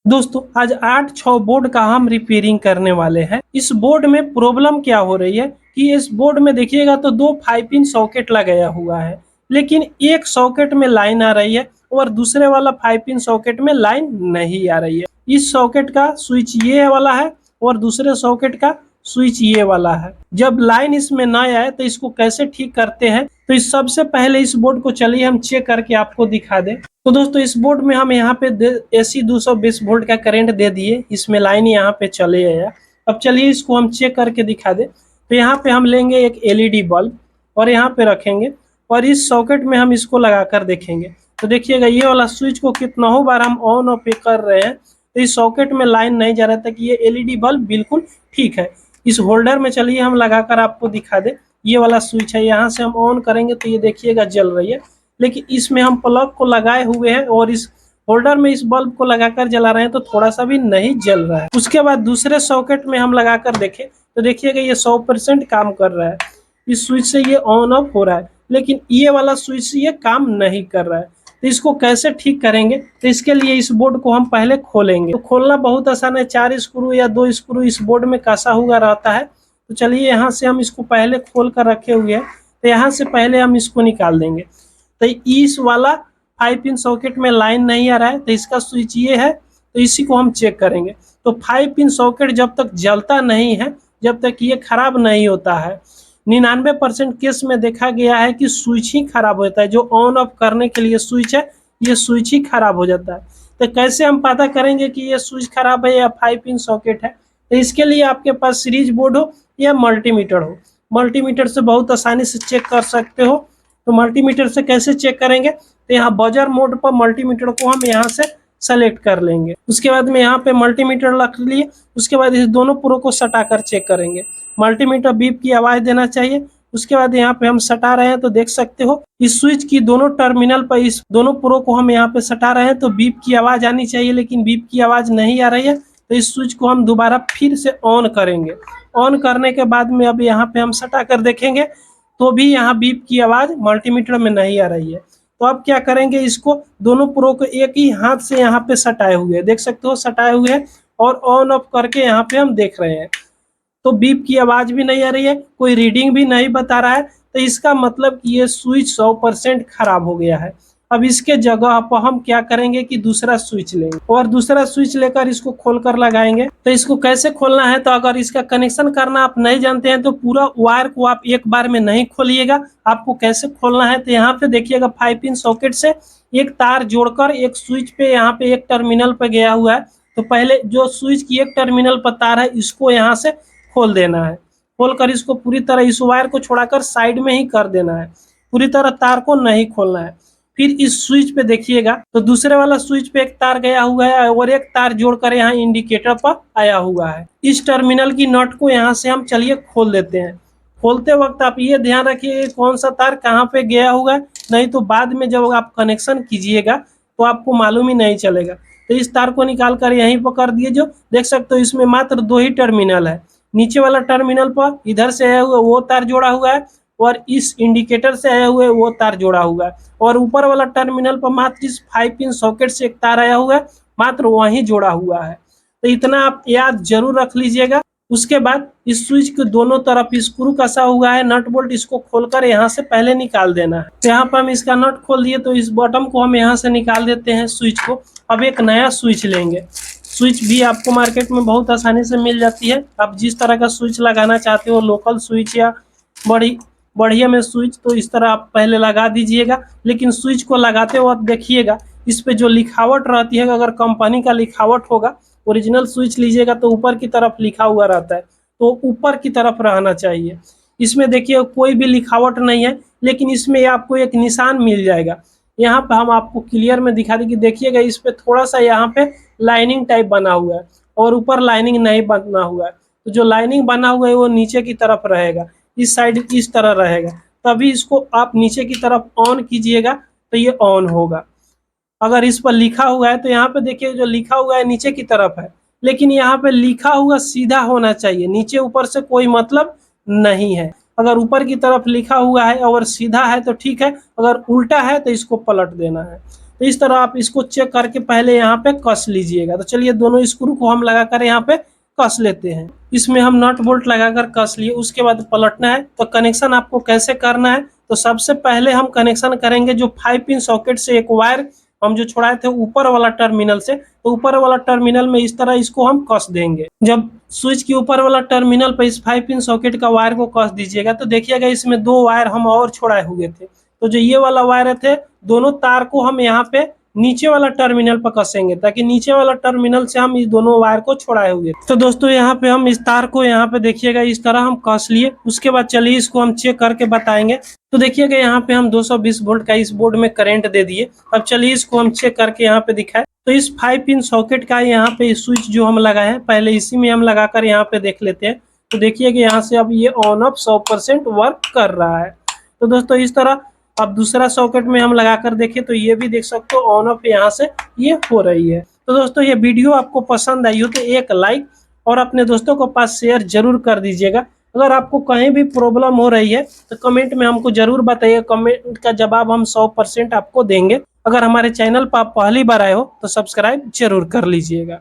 दोस्तों आज 8-6 बोर्ड का हम रिपेयरिंग करने वाले हैं। इस बोर्ड में प्रॉब्लम क्या हो रही है कि इस बोर्ड में देखिएगा तो 2 5 पिन सॉकेट लगाया हुआ है, लेकिन एक सॉकेट में लाइन आ रही है और दूसरे वाला 5 पिन सॉकेट में लाइन नहीं आ रही है। इस सॉकेट का स्विच ये वाला है और दूसरे सॉकेट का स्विच ये वाला है। जब लाइन इसमें ना आए तो इसको कैसे ठीक करते हैं, तो इस सबसे पहले इस बोर्ड को चलिए हम चेक करके आपको दिखा दें। तो दोस्तों इस बोर्ड में हम यहाँ पे AC 220 वोल्ट का करंट दे दिए, इसमें लाइन यहाँ पे चले आया। अब चलिए इसको हम चेक करके दिखा दें। तो यहाँ पे हम लेंगे एक LED बल्ब और यहाँ पे रखेंगे और इस सॉकेट में हम इसको लगा कर देखेंगे। तो देखिएगा ये वाला स्विच को कितना हो बार हम ऑन ऑफ कर रहे हैं तो इस सॉकेट में लाइन नहीं जा रहा था कि ये LED बल्ब बिल्कुल ठीक है। इस होल्डर में चलिए हम लगाकर आपको दिखा दें। ये वाला स्विच है, यहाँ से हम ऑन करेंगे तो ये देखिएगा जल रही है, लेकिन इसमें हम प्लग को लगाए हुए हैं और इस होल्डर में इस बल्ब को लगाकर जला रहे हैं तो थोड़ा सा भी नहीं जल रहा है। उसके बाद दूसरे सॉकेट में हम लगाकर देखें तो देखिएगा ये 100% काम कर रहा है। इस स्विच से ये ऑन ऑफ हो रहा है, लेकिन ये वाला स्विच से ये काम नहीं कर रहा है। तो इसको कैसे ठीक करेंगे, तो इसके लिए इस बोर्ड को हम पहले खोलेंगे। तो खोलना बहुत आसान है, 4 स्क्रू या 2 स्क्रू इस बोर्ड में कसा हुआ रहता है। तो चलिए यहाँ से हम इसको पहले खोल कर रखे हुए हैं, तो यहाँ से पहले हम इसको निकाल देंगे। तो इस वाला 5 पिन सॉकेट में लाइन नहीं आ रहा है तो इसका स्विच ये है, तो इसी को हम चेक करेंगे। तो 5 पिन सॉकेट जब तक जलता नहीं है, जब तक ये खराब नहीं होता है। 99% केस में देखा गया है कि स्विच ही खराब होता है, जो ऑन ऑफ करने के लिए स्विच है ये स्विच ही खराब हो जाता है। तो कैसे हम पता करेंगे कि ये स्विच खराब है या 5 पिन सॉकेट है, तो इसके लिए आपके पास सीरीज बोर्ड हो या मल्टीमीटर हो। मल्टीमीटर से बहुत आसानी से चेक कर सकते हो। तो मल्टीमीटर से कैसे चेक करेंगे, तो यहाँ बजर मोड पर मल्टीमीटर को हम यहाँ से सेलेक्ट कर लेंगे। उसके बाद में यहाँ पे मल्टीमीटर रख लिए, उसके बाद इस दोनों प्रो को सटाकर चेक करेंगे। मल्टीमीटर बीप की आवाज देना चाहिए। उसके बाद यहाँ पे हम सटा रहे हैं तो देख सकते हो इस स्विच की दोनों टर्मिनल पर इस दोनों प्रो को हम यहाँ पे सटा रहे हैं तो बीप की आवाज आनी चाहिए, लेकिन बीप की आवाज नहीं आ रही है। तो इस स्विच को हम दोबारा फिर से ऑन करेंगे। ऑन करने के बाद में अब यहाँ पे हम सटा कर देखेंगे तो भी यहाँ बीप की आवाज मल्टीमीटर में नहीं आ रही है। तो अब क्या करेंगे, इसको दोनों प्रो को एक ही हाथ से यहाँ पे सटाए हुए हैं, देख सकते हो सटाए हुए हैं, और ऑन ऑफ करके यहाँ पे हम देख रहे हैं तो बीप की आवाज भी नहीं आ रही है, कोई रीडिंग भी नहीं बता रहा है। तो इसका मतलब कि ये स्विच 100% खराब हो गया है। अब इसके जगह पर हम क्या करेंगे कि दूसरा स्विच लेंगे और दूसरा स्विच लेकर इसको खोलकर लगाएंगे। तो इसको कैसे खोलना है, तो अगर इसका कनेक्शन करना आप नहीं जानते हैं तो पूरा वायर को आप एक बार में नहीं खोलिएगा। आपको कैसे खोलना है, तो यहाँ पे देखिएगा 5 पिन सॉकेट से एक तार जोड़कर एक स्विच पे यहाँ पे एक टर्मिनल पे गया हुआ है। तो पहले जो स्विच की एक टर्मिनल पर तार है इसको यहाँ से खोल देना है। खोलकर इसको पूरी तरह इस वायर को छोड़ाकर साइड में ही कर देना है, पूरी तरह तार को नहीं खोलना है। फिर इस स्विच पे देखिएगा तो दूसरे वाला स्विच पे एक तार गया हुआ है और एक तार जोड़कर यहाँ इंडिकेटर पर आया हुआ है। इस टर्मिनल की नट को यहाँ से हम चलिए खोल देते हैं। खोलते वक्त आप ये ध्यान रखिए कौन सा तार कहाँ पे गया हुआ है, नहीं तो बाद में जब आप कनेक्शन कीजिएगा तो आपको मालूम ही नहीं चलेगा। तो इस तार को निकाल कर यहीं पर कर दिए। जो देख सकते हो इसमें मात्र 2 ही टर्मिनल है। नीचे वाला टर्मिनल पर इधर से आया हुआ वो तार जोड़ा हुआ है और इस इंडिकेटर से आया हुआ वो तार जोड़ा हुआ है, और ऊपर वाला टर्मिनल पर मात्र इस 5 पिन सॉकेट से एक तार आया हुआ है, मात्र वहीं जोड़ा हुआ है। तो इतना आप याद जरूर रख लीजिएगा। उसके बाद इस स्विच के दोनों तरफ स्क्रू कसा हुआ है, नट बोल्ट, इसको खोलकर यहाँ से पहले निकाल देना है। तो यहाँ पर हम इसका नट खोल दिए तो इस बॉटम को हम यहाँ से निकाल देते हैं स्विच को। अब एक नया स्विच लेंगे। स्विच भी आपको मार्केट में बहुत आसानी से मिल जाती है। आप जिस तरह का स्विच लगाना चाहते हो, लोकल स्विच या बढ़िया में स्विच, तो इस तरह आप पहले लगा दीजिएगा। लेकिन स्विच को लगाते वक्त देखिएगा इस पे जो लिखावट रहती है, अगर कंपनी का लिखावट होगा, ओरिजिनल स्विच लीजिएगा तो ऊपर की तरफ लिखा हुआ रहता है, तो ऊपर की तरफ रहना चाहिए। इसमें देखिए कोई भी लिखावट नहीं है, लेकिन इसमें आपको एक निशान मिल जाएगा। यहाँ पे हम आपको क्लियर में दिखा देंगे, देखिएगा इस पे थोड़ा सा यहाँ पे लाइनिंग टाइप बना हुआ है और ऊपर लाइनिंग नहीं बना हुआ है। तो जो लाइनिंग बना हुआ है वो नीचे की तरफ रहेगा, इस साइड इस तरह रहेगा। तभी इसको आप नीचे की तरफ ऑन कीजिएगा तो ये ऑन होगा। अगर इस पर लिखा हुआ है तो यहाँ पे देखिए जो लिखा हुआ है नीचे की तरफ है, लेकिन यहाँ पे लिखा हुआ सीधा होना चाहिए, नीचे ऊपर से कोई मतलब नहीं है। अगर ऊपर की तरफ लिखा हुआ है और सीधा है तो ठीक है, अगर उल्टा है तो इसको पलट देना है। तो इस तरह आप इसको चेक करके पहले यहाँ पे कस लीजिएगा। तो चलिए दोनों स्क्रू को हम लगाकर यहाँ पे कस लेते हैं। इसमें हम नट बोल्ट लगाकर कस लिए, उसके बाद पलटना है। तो कनेक्शन आपको कैसे करना है, तो सबसे पहले हम कनेक्शन करेंगे जो 5 पिन सॉकेट से एक वायर हम जो छोड़ाए थे ऊपर वाला टर्मिनल से, तो ऊपर वाला टर्मिनल में इस तरह इसको हम कस देंगे। जब स्विच के ऊपर वाला टर्मिनल पर इस 5 पिन सॉकेट का वायर को कस दीजिएगा तो देखिएगा इसमें 2 वायर हम और छोड़ाए हुए थे। तो जो ये वाला वायर थे, दोनों तार को हम यहाँ पे नीचे वाला टर्मिनल पर कसेंगे, ताकि नीचे वाला टर्मिनल से हम इस दोनों वायर को छोड़ाए हुए। तो दोस्तों यहाँ पे हम इस तार को यहाँ पे देखिएगा इस तरह हम कस लिए। उसके बाद चलिए इसको हम चेक करके बताएंगे। तो देखिएगा यहाँ पे हम 220 वोल्ट का इस बोर्ड में करंट दे दिए। अब चलिए इसको हम चेक करके यहाँ पे दिखाए। तो इस 5 पिन सॉकेट का यहाँ पे स्विच जो हम लगाए हैं, पहले इसी में हम लगाकर यहाँ पे देख लेते हैं। तो देखिए कि यहाँ से अब ये ऑन ऑफ 100% वर्क कर रहा है। तो दोस्तों इस तरह अब दूसरा सॉकेट में हम लगाकर देखें तो ये भी देख सकते हो ऑन ऑफ यहाँ से ये हो रही है। तो दोस्तों ये वीडियो आपको पसंद आई हो तो एक लाइक और अपने दोस्तों को पास शेयर जरूर कर दीजिएगा। अगर आपको कहीं भी प्रॉब्लम हो रही है तो कमेंट में हमको जरूर बताइए, कमेंट का जवाब हम 100% आपको देंगे। अगर हमारे चैनल पर आप पहली बार आए हो तो सब्सक्राइब जरूर कर लीजिएगा।